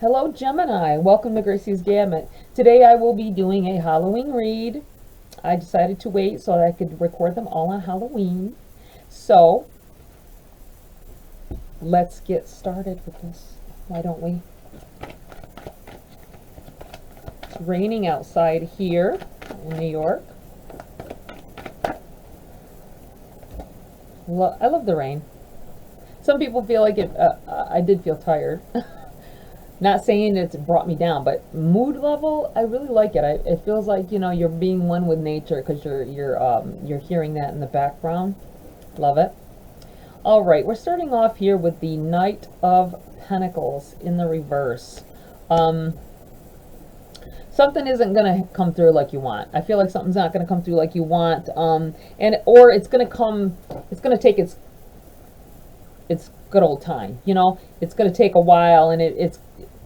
Hello Gemini, welcome to GRAYCI'S Gamut. Today I will be doing a Halloween read. I decided to wait so that I could record them all on Halloween. So, let's get started with this. Why don't we? It's raining outside here in New York. I love the rain. Some people feel like it, I did feel tired. Not saying it's brought me down, but mood level, I really like it. It feels like, you know, you're being one with nature because you're hearing that in the background. Love it. All right, we're starting off here with the Knight of Pentacles in the reverse. Something isn't going to come through like you want. I feel like something's not going to come through like you want, or it's going to take its good old time. You know, it's going to take a while, and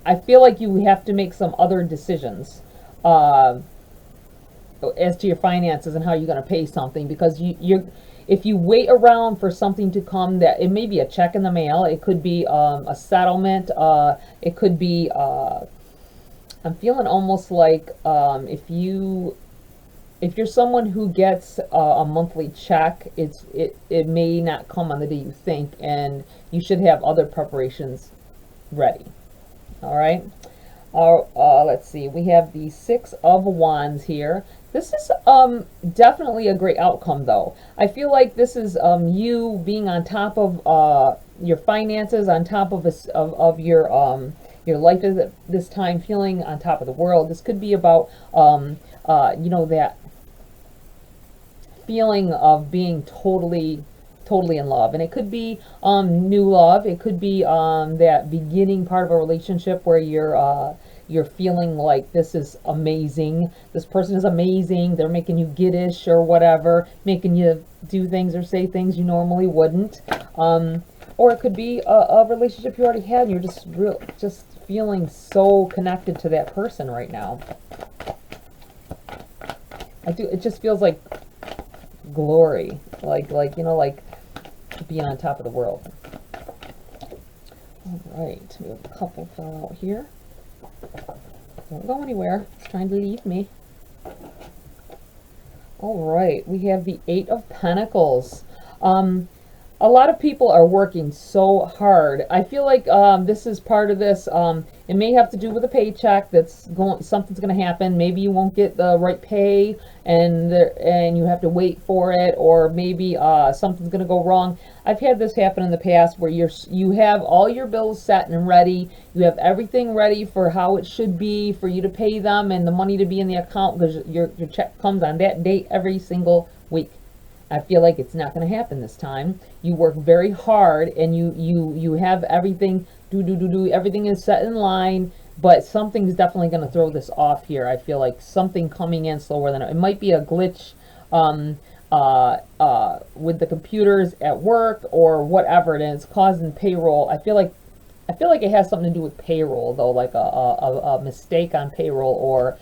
I feel like you have to make some other decisions as to your finances and how you're going to pay something, because if you wait around for something to come, that it may be a check in the mail, it could be a settlement, it could be I'm feeling almost like if you're someone who gets a monthly check, it may not come on the day you think, and you should have other preparations ready. All right. Let's see. We have the Six of Wands here. This is definitely a great outcome, though. I feel like this is you being on top of your finances, on top of your life at this time, feeling on top of the world. This could be about you know, that feeling of being totally in love, and it could be new love. It could be that beginning part of a relationship where you're feeling like this is amazing, this person is amazing, they're making you giddish or whatever, making you do things or say things you normally wouldn't, or it could be a relationship you already had and you're just feeling so connected to that person right now. It just feels like glory, like you know, like being on top of the world. All right, we have a couple fell out here. Don't go anywhere. It's trying to leave me. All right, we have the Eight of Pentacles. A lot of people are working so hard. I feel like this is part of this. It may have to do with a paycheck something's going to happen. Maybe you won't get the right pay, and you have to wait for it, or maybe something's going to go wrong. I've had this happen in the past where you have all your bills set and ready. You have everything ready for how it should be for you to pay them and the money to be in the account, because your check comes on that date every single week. I feel like it's not going to happen this time. You work very hard, and you have everything, everything is set in line, but something's definitely going to throw this off here. I feel like something coming in slower than it might be a glitch with the computers at work or whatever, and it's causing payroll. I feel like it has something to do with payroll, though, like a mistake on payroll, or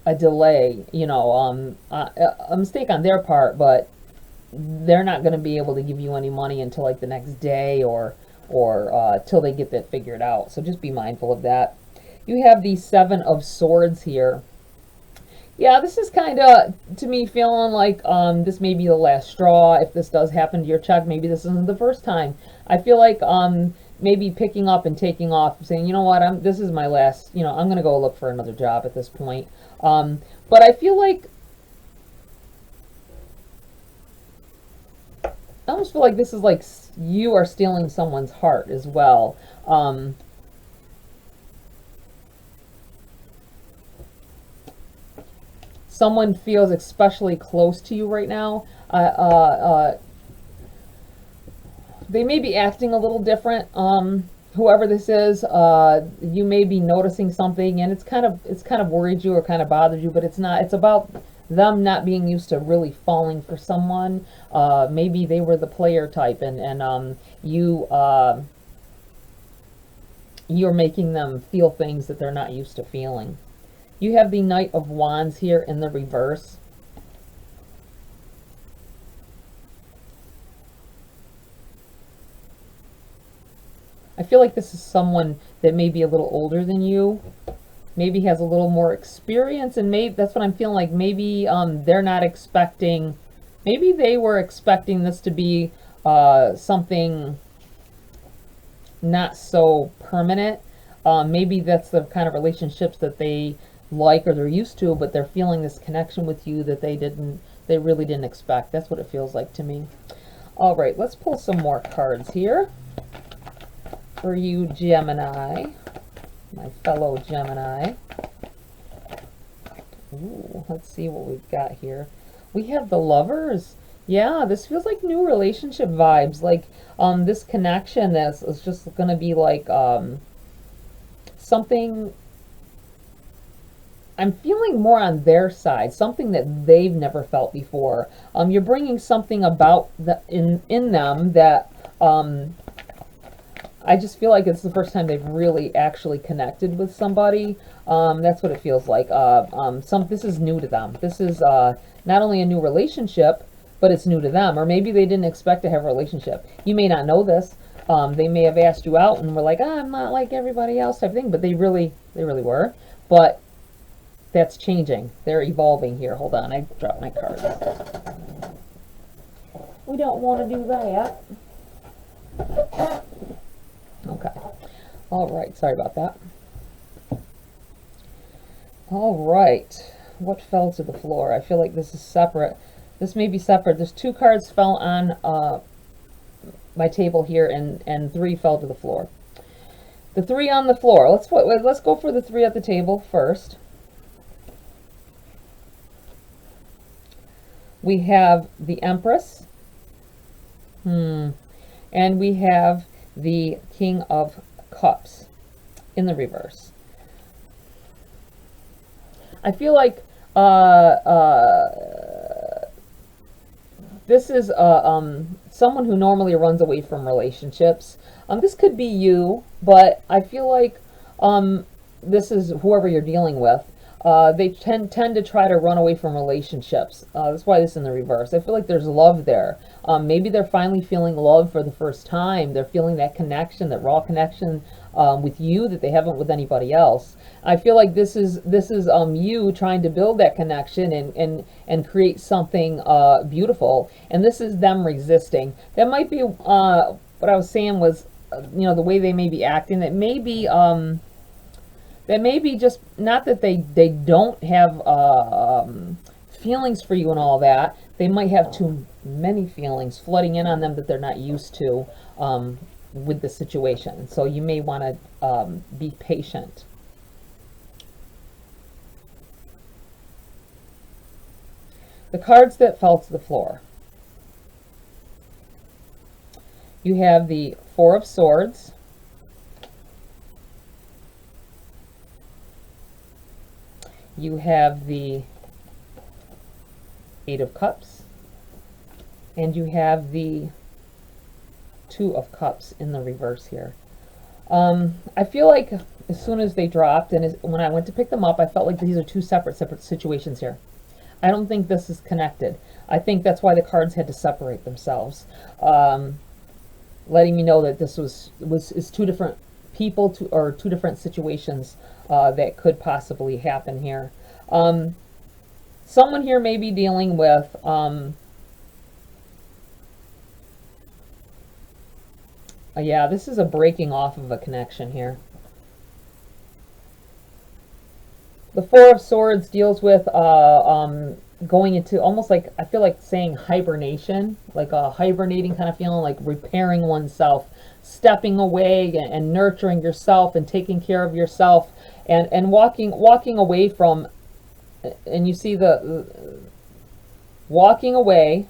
a delay, you know, a mistake on their part, but they're not going to be able to give you any money until like the next day, or till they get that figured out. So just be mindful of that. You have the Seven of Swords here. Yeah, this is kind of, to me, feeling like this may be the last straw. If this does happen to your check, maybe this isn't the first time. I feel like maybe picking up and taking off, saying, you know what, this is my last, you know, I'm going to go look for another job at this point. But I feel like, I almost feel like this is like you are stealing someone's heart as well. Someone feels especially close to you right now. They may be acting a little different. Whoever this is, you may be noticing something, and it's kind of worried you or kind of bothered you, but it's not. It's about them not being used to really falling for someone. Maybe they were the player type, and you're making them feel things that they're not used to feeling. You have the Knight of Wands here in the reverse. I feel like this is someone that may be a little older than you, maybe has a little more experience, and maybe that's what I'm feeling like. Maybe they're not expecting, maybe they were expecting this to be something not so permanent. Maybe that's the kind of relationships that they like or they're used to, but they're feeling this connection with you that they really didn't expect. That's what it feels like to me. All right, let's pull some more cards here for you, Gemini, my fellow Gemini. Ooh, let's see what we've got here. We have the Lovers. Yeah, this feels like new relationship vibes. Like this connection is just going to be like something. I'm feeling more on their side, something that they've never felt before. You're bringing something about in them that I just feel like it's the first time they've really actually connected with somebody. That's what it feels like. This is new to them. This is not only a new relationship, but it's new to them. Or maybe they didn't expect to have a relationship. You may not know this. They may have asked you out and were like, I'm not like everybody else type thing, but they really were. But that's changing. They're evolving here. Hold on, I dropped my cards. We don't want to do that. Okay. All right. Sorry about that. All right. What fell to the floor? I feel like this is separate. This may be separate. There's 2 cards fell on my table here, and 3 fell to the floor. The 3 on the floor. Let's go for the 3 at the table first. We have the Empress. And we have the King of Cups in the reverse. I feel like this is someone who normally runs away from relationships. This could be you, but I feel like this is whoever you're dealing with. They tend to try to run away from relationships. That's why this is in the reverse. I feel like there's love there. Maybe they're finally feeling love for the first time. They're feeling that connection, that raw connection with you that they haven't with anybody else. I feel like this is you trying to build that connection and create something beautiful. And this is them resisting. That might be what I was saying was, the way they may be acting. That may be just not that they don't have feelings for you and all that. They might have too many feelings flooding in on them that they're not used to with the situation. So you may want to be patient. The cards that fell to the floor. You have the 4 of Swords. You have the 8 of Cups, and you have the 2 of Cups in the reverse here. I feel like as soon as they dropped, and when I went to pick them up, I felt like these are 2 separate situations here. I don't think this is connected. I think that's why the cards had to separate themselves, letting me know that this is 2 different people or 2 different situations that could possibly happen here. Someone here may be dealing with yeah, this is a breaking off of a connection here. The 4 of Swords deals with going into almost like, I feel like saying hibernation, like a hibernating kind of feeling, like repairing oneself, stepping away and nurturing yourself and taking care of yourself and walking away from, and you see the walking away,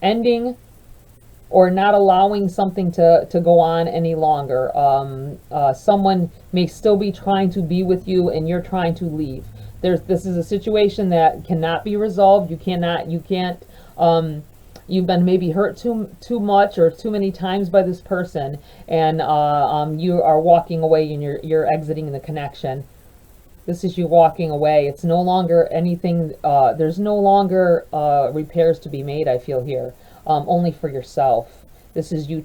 ending or not allowing something to go on any longer. Someone may still be trying to be with you and you're trying to leave. This is a situation that cannot be resolved. You can't, you've been maybe hurt too much or too many times by this person, and you are walking away and you're exiting the connection. This is you walking away. It's no longer anything, there's no longer repairs to be made, I feel here, only for yourself. This is you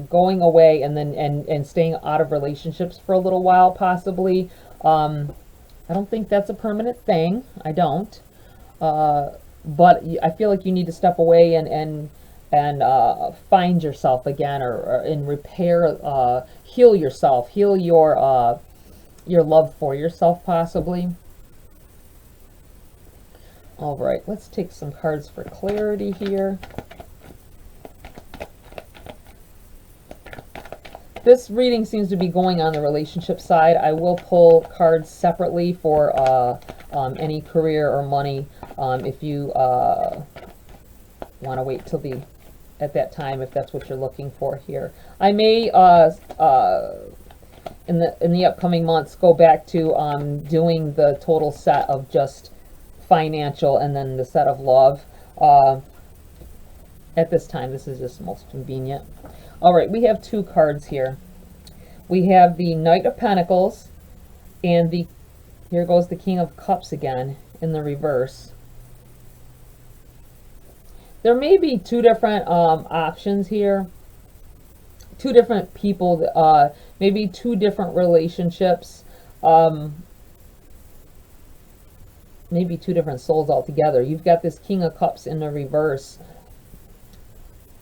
going away and then and staying out of relationships for a little while, possibly. I don't think that's a permanent thing. I don't. But I feel like you need to step away and find yourself again, or and repair, heal yourself, heal your love for yourself, possibly. All right, let's take some cards for clarity here. This reading seems to be going on the relationship side. I will pull cards separately for any career or money if you want to wait till at that time, if that's what you're looking for here. I may in the upcoming months go back to doing the total set of just financial and then the set of love. At this time, this is just most convenient. All right, we have two cards here. We have the Knight of Pentacles and here goes the King of Cups again in the reverse. There may be two different options here. Two different people, maybe two different relationships, maybe two different souls altogether. You've got this King of Cups in the reverse.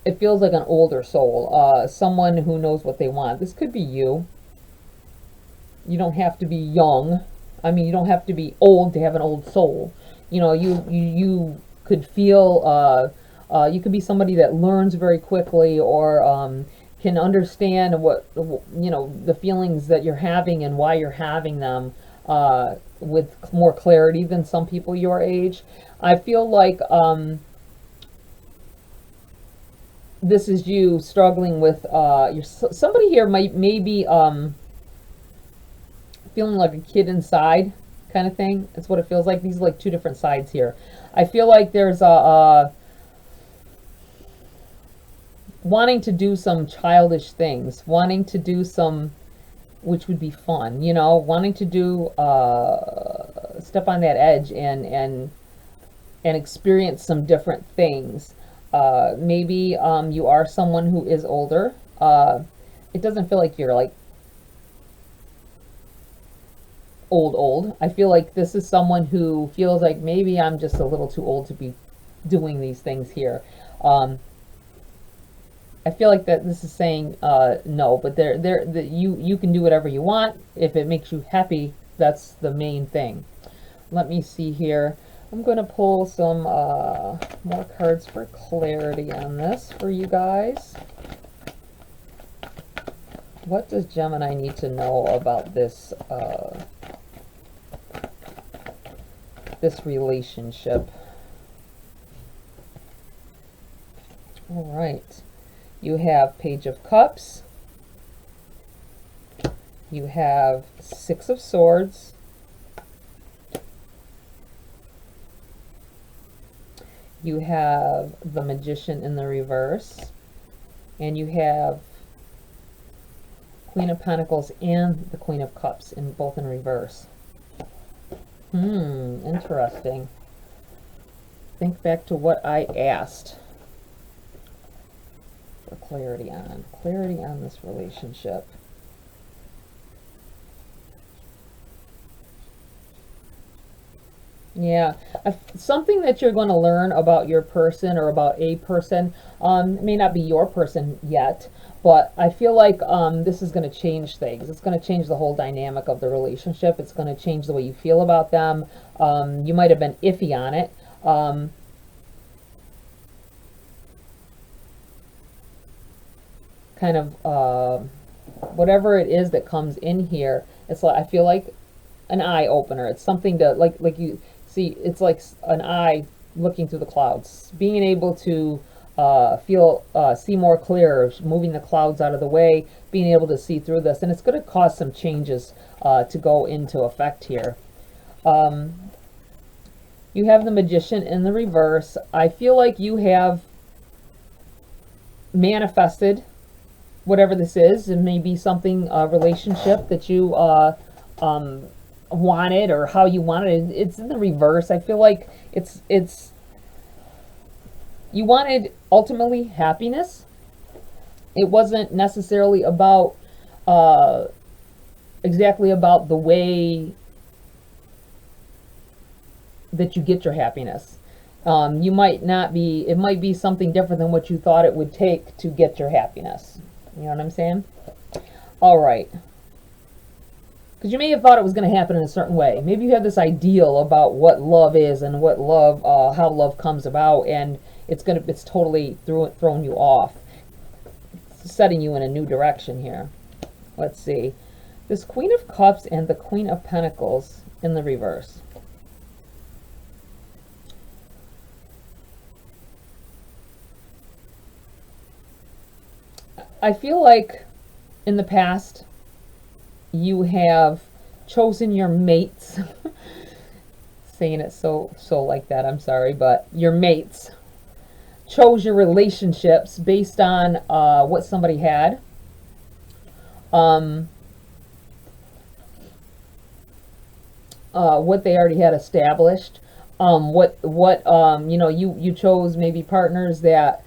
It feels like an older soul, someone who knows what they want. This could be you. You don't have to be young. I mean, you don't have to be old to have an old soul. You know, you could feel, you could be somebody that learns very quickly, or can understand what, you know, the feelings that you're having and why you're having them with more clarity than some people your age. I feel like this is you struggling with somebody here may be feeling like a kid inside, kind of thing. That's what it feels like. These are like two different sides here. I feel like there's wanting to do some childish things, wanting to do some, which would be fun, you know, wanting to do step on that edge and experience some different things. Maybe you are someone who is older. It doesn't feel like you're like old. I feel like this is someone who feels like maybe I'm just a little too old to be doing these things here. I feel like that this is saying no, but you can do whatever you want if it makes you happy. That's the main thing. Let me see here. I'm going to pull some more cards for clarity on this for you guys. What does Gemini need to know about this this relationship? All right. You have Page of Cups. You have Six of Swords. You have the Magician in the reverse. And you have Queen of Pentacles and the Queen of Cups, both in reverse. Interesting. Think back to what I asked for clarity on this relationship. Yeah, something that you're going to learn about your person or about a person. It may not be your person yet, but I feel like this is going to change things. It's going to change the whole dynamic of the relationship. It's going to change the way you feel about them. You might have been iffy on it. Kind of whatever it is that comes in here, it's like, I feel like an eye opener. It's something to like you see, it's like an eye looking through the clouds, being able to see more clear, moving the clouds out of the way, being able to see through this. And it's going to cause some changes to go into effect here. You have the Magician in the reverse. I feel like you have manifested whatever this is. It may be something, a relationship that you wanted, or how you wanted it. It's in the reverse. I feel like it's you wanted ultimately happiness, It wasn't necessarily about exactly about the way that you get your happiness. You might not be, it might be something different than what you thought it would take to get your happiness. You know what I'm saying? All right. Because you may have thought it was going to happen in a certain way. Maybe you have this ideal about what love is and what love, how love comes about, and it's totally thrown you off, setting you in a new direction here. Let's see. This Queen of Cups and the Queen of Pentacles in the reverse. I feel like in the past you have chosen your mates. Saying it so like that, I'm sorry, but your mates chose your relationships based on what somebody had. What they already had established. You know, you chose maybe partners that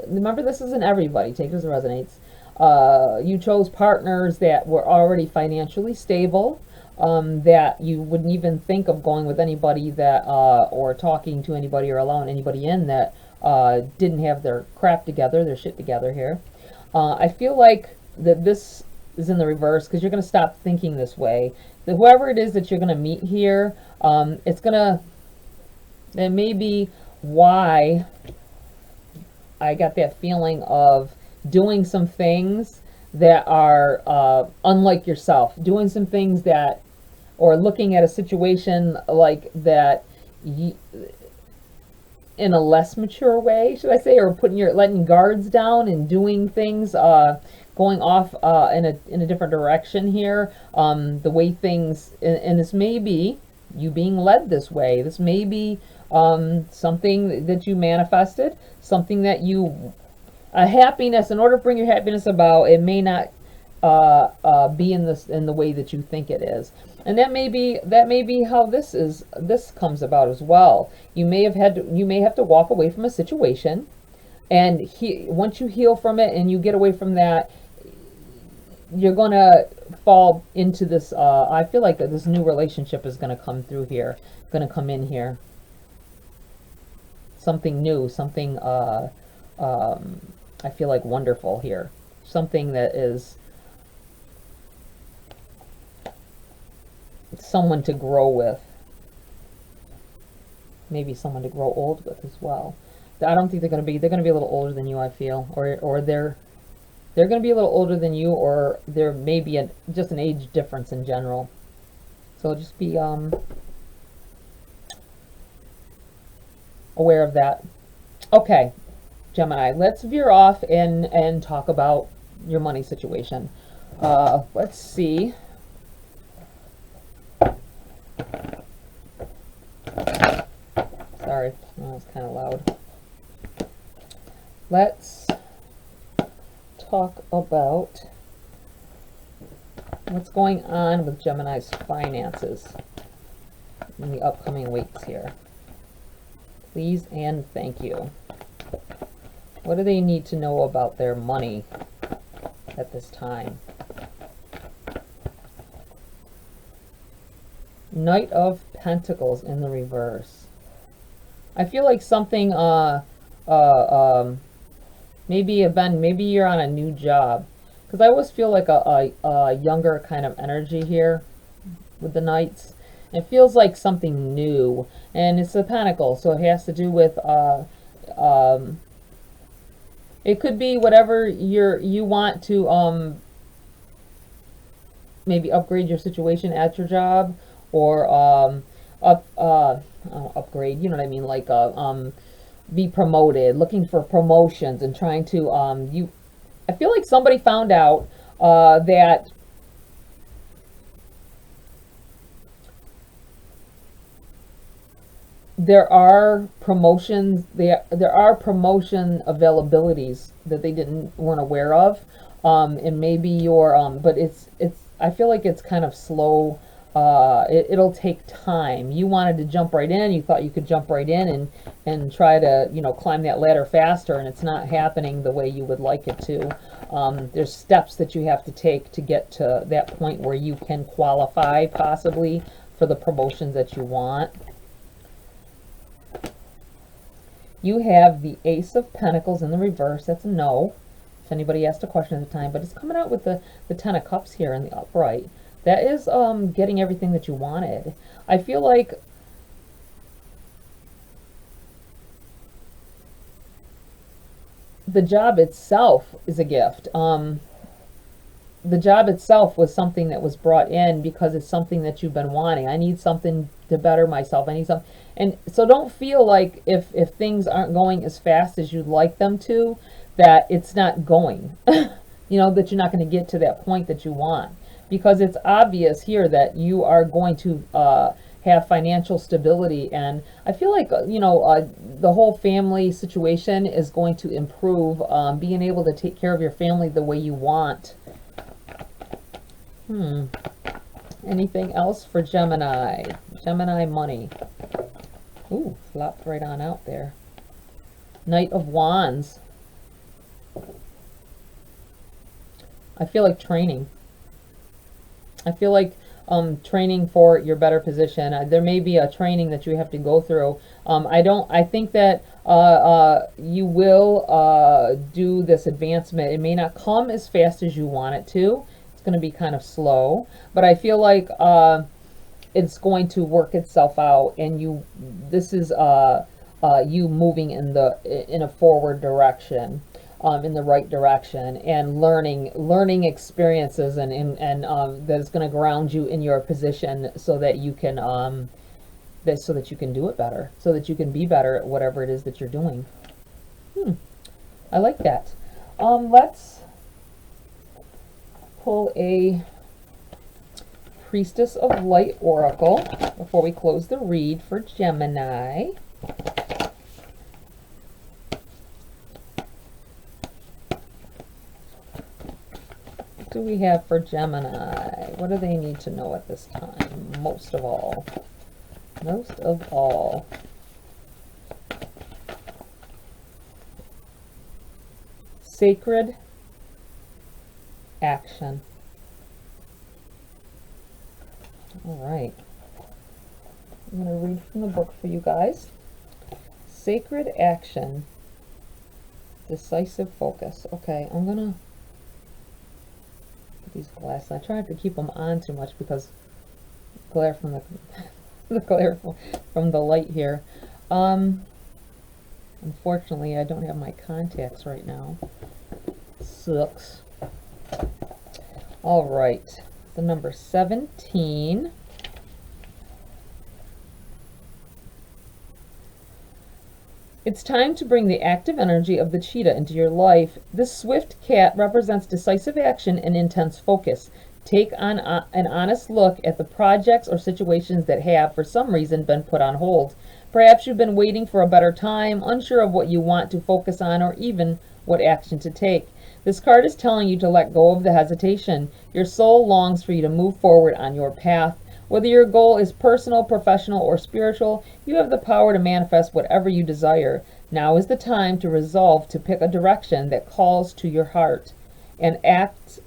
remember, this isn't everybody, take it as it resonates. You chose partners that were already financially stable, that you wouldn't even think of going with anybody that or talking to anybody or allowing anybody in that didn't have their crap together, their shit together here. I feel like that this is in the reverse because you're going to stop thinking this way. That whoever it is that you're going to meet here, it may be why I got that feeling of doing some things that are unlike yourself, doing some things that, or looking at a situation like that in a less mature way, should I say, or letting guards down and doing things, going off in a different direction here. The way things, and this may be you being led this way. This may be something that you manifested, something that a happiness. In order to bring your happiness about, it may not be in the way that you think it is, and that may be how this comes about as well. You may have to walk away from a situation, and once you heal from it and you get away from that, you're gonna fall into this. I feel like this new relationship is gonna come through here, gonna come in here. Something new, something I feel like wonderful here. Something that is someone to grow with. Maybe someone to grow old with as well. I don't think they're gonna be a little older than you, I feel, or they're gonna be a little older than you, or there may be just an age difference in general. So just be aware of that. Okay, Gemini, let's veer off and talk about your money situation. Let's see. Sorry, that was kind of loud. Let's talk about what's going on with Gemini's finances in the upcoming weeks here. Please and thank you. What do they need to know about their money at this time? Knight of Pentacles in the reverse. I feel like something, maybe you're on a new job. Because I always feel like a younger kind of energy here with the Knights. It feels like something new. And it's a Pentacle, so it has to do with, it could be whatever you want to, maybe upgrade your situation at your job, or upgrade, you know what I mean, like be promoted, looking for promotions and trying to I feel like somebody found out that there are promotions, there are promotion availabilities that they weren't aware of, and maybe your but it's I feel like it's kind of slow It'll take time. You wanted to jump right in. You thought you could jump right in and try to, you know, climb that ladder faster, and it's not happening the way you would like it to. There's steps that you have to take to get to that point where you can qualify possibly for the promotions that you want. You have the Ace of Pentacles in the reverse. That's a no. If anybody asked a question at the time, but it's coming out with the Ten of Cups here in the upright. That is getting everything that you wanted. I feel like the job itself is a gift. The job itself was something that was brought in because it's something that you've been wanting. I need something to better myself. I need something. And so don't feel like if things aren't going as fast as you'd like them to, that it's not going. You know, that you're not going to get to that point that you want. Because it's obvious here that you are going to have financial stability, and I feel like you know, the whole family situation is going to improve. Being able to take care of your family the way you want. Anything else for Gemini? Gemini money. Ooh, flopped right on out there. Knight of Wands. I feel like training. I feel like training for your better position. There may be a training that you have to go through. I think that you will do this advancement. It may not come as fast as you want it to. It's going to be kind of slow, but I feel like it's going to work itself out, and this is you moving in a forward direction. In the right direction, and learning experiences, and that is going to ground you in your position so that you can do it better, so that you can be better at whatever it is that you're doing. I like that. Let's pull a Priestess of Light Oracle before we close the read for Gemini. What do we have for Gemini? What do they need to know at this time? Most of all. Most of all. Sacred action. All right. I'm going to read from the book for you guys. Sacred action. Decisive focus. Okay, I'm going to these glasses. I try not to keep them on too much because glare from the glare from the light here. Unfortunately, I don't have my contacts right now. Sucks. All right, the number 17. It's time to bring the active energy of the cheetah into your life. This swift cat represents decisive action and intense focus. Take on an honest look at the projects or situations that have, for some reason, been put on hold. Perhaps you've been waiting for a better time, unsure of what you want to focus on or even what action to take. This card is telling you to let go of the hesitation. Your soul longs for you to move forward on your path. Whether your goal is personal, professional, or spiritual, you have the power to manifest whatever you desire. Now is the time to resolve to pick a direction that calls to your heart and act.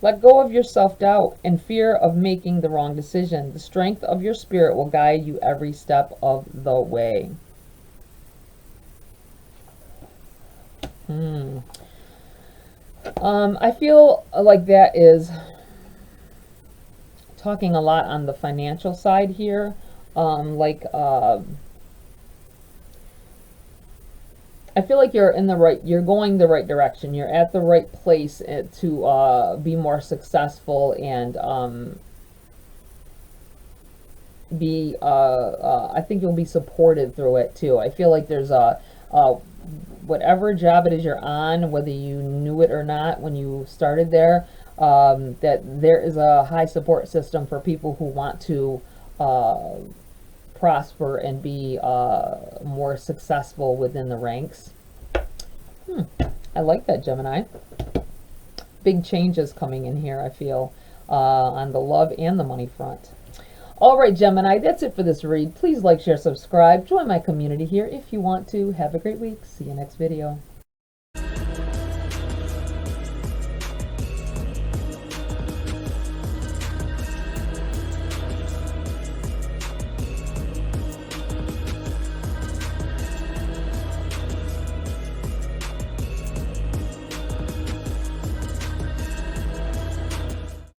Let go of your self-doubt and fear of making the wrong decision. The strength of your spirit will guide you every step of the way. I feel like that is talking a lot on the financial side here. I feel like you're going the right direction. You're at the right place to be more successful and I think you'll be supported through it too. I feel like there's whatever job it is you're on, whether you knew it or not when you started there, that there is a high support system for people who want to prosper and be more successful within the ranks. I like that, Gemini. Big changes coming in here, I feel. on the love and the money front. All right, Gemini, that's it for this read. Please like, share, subscribe. Join my community here if you want to. Have a great week. See you next video.